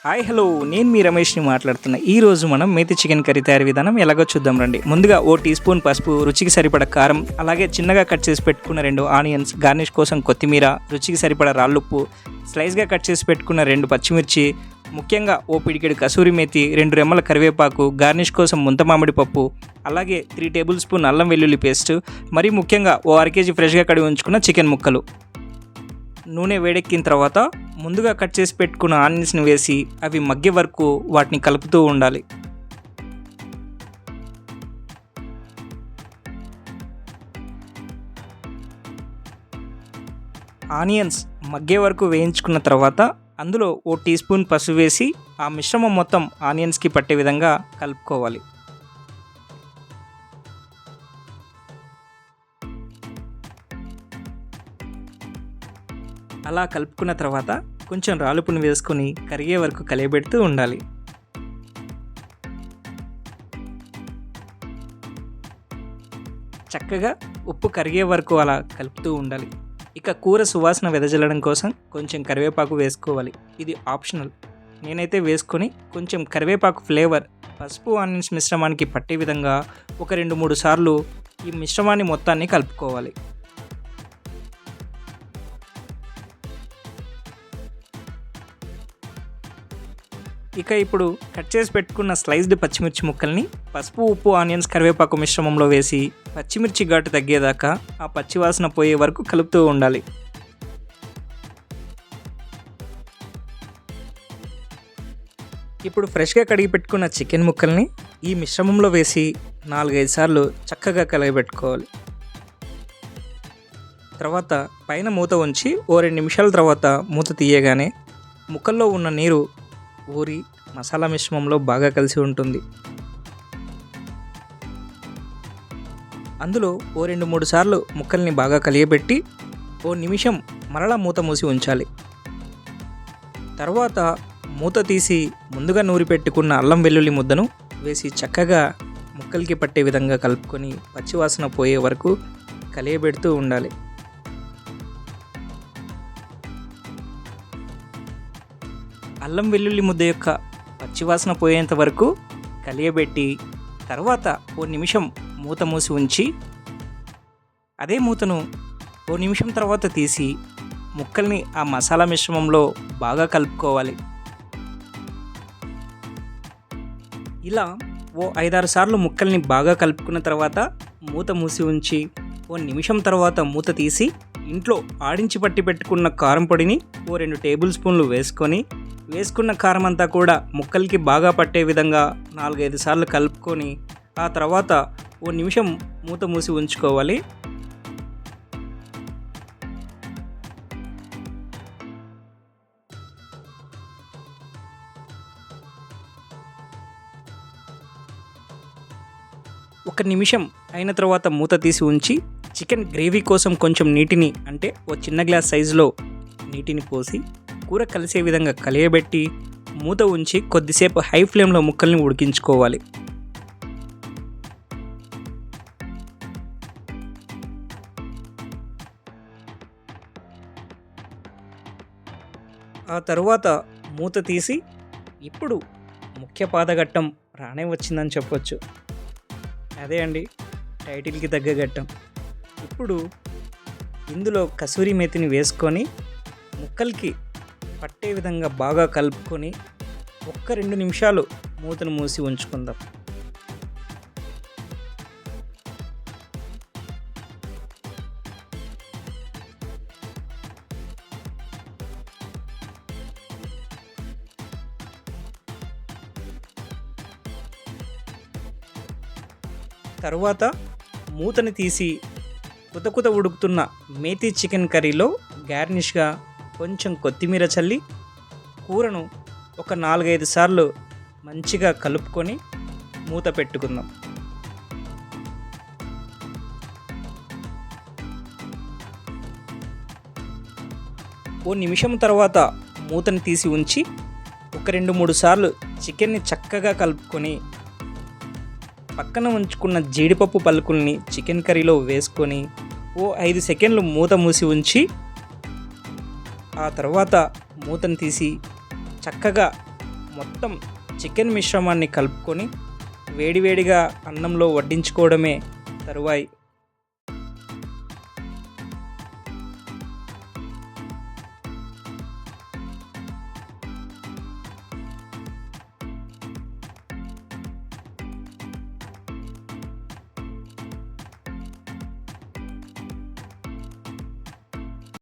Hi hello నేను మీ రమేష్ని మాట్లాడుతున్నా. ఈరోజు మనం మేతి చికెన్ కర్రీ తయారీ విధానం ఎలాగో చూద్దాం రండి. ముందుగా ఓ టీ స్పూన్ పసుపు, రుచికి సరిపడ కారం, అలాగే చిన్నగా కట్ చేసి పెట్టుకున్న 2 ఆనియన్స్, గార్నిష్ కోసం కొత్తిమీర, రుచికి సరిపడ రాళ్ళుప్పు, స్లైస్గా కట్ చేసి పెట్టుకున్న 2 పచ్చిమిర్చి, ముఖ్యంగా ఓ పిడికెడు కసూరి మేతి, 2 రెమ్మల కరివేపాకు, గార్నిష్ కోసం ముంత మామిడి పప్పు, అలాగే 3 టేబుల్ స్పూన్ అల్లం వెల్లుల్లి పేస్ట్, మరీ ముఖ్యంగా ఓ అర కేజీ ఫ్రెష్గా కడిగి ఉంచుకున్న చికెన్ ముక్కలు. నూనె వేడెక్కిన తర్వాత ముందుగా కట్ చేసి పెట్టుకున్న ఆనియన్స్ని వేసి అవి మగ్గే వరకు వాటిని కలుపుతూ ఉండాలి. ఆనియన్స్ మగ్గే వరకు వేయించుకున్న తర్వాత అందులో ఓ టీ స్పూన్ పసుపు వేసి ఆ మిశ్రమం మొత్తం ఆనియన్స్కి పట్టే విధంగా కలుపుకోవాలి. అలా కలుపుకున్న తర్వాత కొంచెం రాలుపుని వేసుకొని కరిగే వరకు కలియబెడుతూ ఉండాలి. చక్కగా ఉప్పు కరిగే వరకు అలా కలుపుతూ ఉండాలి. ఇక కూర సువాసన వెదజల్లడం కోసం కొంచెం కరివేపాకు వేసుకోవాలి. ఇది ఆప్షనల్. నేనైతే వేసుకొని కొంచెం కరివేపాకు ఫ్లేవర్ పసుపు ఆనియన్స్ మిశ్రమానికి పట్టే విధంగా ఒక 2-3 సార్లు ఈ మిశ్రమాన్ని మొత్తాన్ని కలుపుకోవాలి. ఇక ఇప్పుడు కట్ చేసి పెట్టుకున్న స్లైస్డ్ పచ్చిమిర్చి ముక్కల్ని పసుపు, ఉప్పు, ఆనియన్స్, కరివేపాకు మిశ్రమంలో వేసి పచ్చిమిర్చి ఘాటు తగ్గేదాకా ఆ పచ్చివాసన పోయే వరకు కలుపుతూ ఉండాలి. ఇప్పుడు ఫ్రెష్గా కడిగి పెట్టుకున్న చికెన్ ముక్కల్ని ఈ మిశ్రమంలో వేసి 4-5 సార్లు చక్కగా కలగబెట్టుకోవాలి. తర్వాత పైన మూత ఉంచి ఓ 2 నిమిషాల తర్వాత మూత తీయగానే ముక్కల్లో ఉన్న నీరు ఊరి మసాలా మిశ్రమంలో బాగా కలిసి ఉంటుంది. అందులో ఓ 2-3 సార్లు ముక్కల్ని బాగా కలియబెట్టి ఓ నిమిషం మరలా మూత మూసి ఉంచాలి. తర్వాత మూత తీసి ముందుగా నూరి పెట్టుకున్న అల్లం వెల్లుల్లి ముద్దను వేసి చక్కగా ముక్కలకి పట్టే విధంగా కలుపుకొని పచ్చివాసన పోయే వరకు కలియబెడుతూ ఉండాలి. అల్లం వెల్లుల్లి ముద్ద యొక్క పచ్చివాసన పోయేంత వరకు కలియబెట్టి తర్వాత ఓ నిమిషం మూత మూసి ఉంచి అదే మూతను ఓ నిమిషం తర్వాత తీసి ముక్కల్ని ఆ మసాలా మిశ్రమంలో బాగా కలుపుకోవాలి. ఇలా ఓ 5-6 సార్లు ముక్కల్ని బాగా కలుపుకున్న తర్వాత మూత మూసి ఉంచి ఓ నిమిషం తర్వాత మూత తీసి ఇంట్లో ఆడించి పట్టి పెట్టుకున్న కారం పొడిని ఓ 2 టేబుల్ స్పూన్లు వేసుకున్న కారం అంతా కూడా ముక్కలకి బాగా పట్టే విధంగా 4-5 సార్లు కలుపుకొని ఆ తర్వాత ఓ నిమిషం మూత మూసి ఉంచుకోవాలి. ఒక నిమిషం అయిన తర్వాత మూత తీసి ఉంచి చికెన్ గ్రేవీ కోసం కొంచెం నీటిని అంటే ఓ చిన్న గ్లాస్ సైజులో నీటిని పోసి కూర కలిసే విధంగా కలియబెట్టి మూత ఉంచి కొద్దిసేపు హై ఫ్లేమ్లో ముక్కల్ని ఉడికించుకోవాలి. ఆ తరువాత మూత తీసి ఇప్పుడు ముఖ్య పాదఘట్టం రానే వచ్చిందని చెప్పొచ్చు. అదే అండి టైటిల్కి తగ్గ ఘట్టం. ఇప్పుడు ఇందులో కసూరి మేతిని వేసుకొని ముక్కలకి పట్టే విధంగా బాగా కలుపుకొని 1-2 నిమిషాలు మూతను మూసి ఉంచుకుందాం. తరువాత మూతని తీసి కుత ఉడుకుతున్న మేతి చికెన్ కర్రీలో గార్నిష్గా కొంచెం కొత్తిమీర చల్లి కూరను ఒక 4-5 సార్లు మంచిగా కలుపుకొని మూత పెట్టుకుందాం. ఓ నిమిషం తర్వాత మూతని తీసి ఉంచి ఒక 2-3 సార్లు చికెన్ని చక్కగా కలుపుకొని పక్కన ఉంచుకున్న జీడిపప్పు పలుకుల్ని చికెన్ కర్రీలో వేసుకొని ఓ 5 సెకండ్లు మూత మూసి ఉంచి ఆ తర్వాత మూతను తీసి చక్కగా మొత్తం చికెన్ మిశ్రమాన్ని కలుపుకొని వేడివేడిగా అన్నంలో వడ్డించుకోవడమే తరువాయి.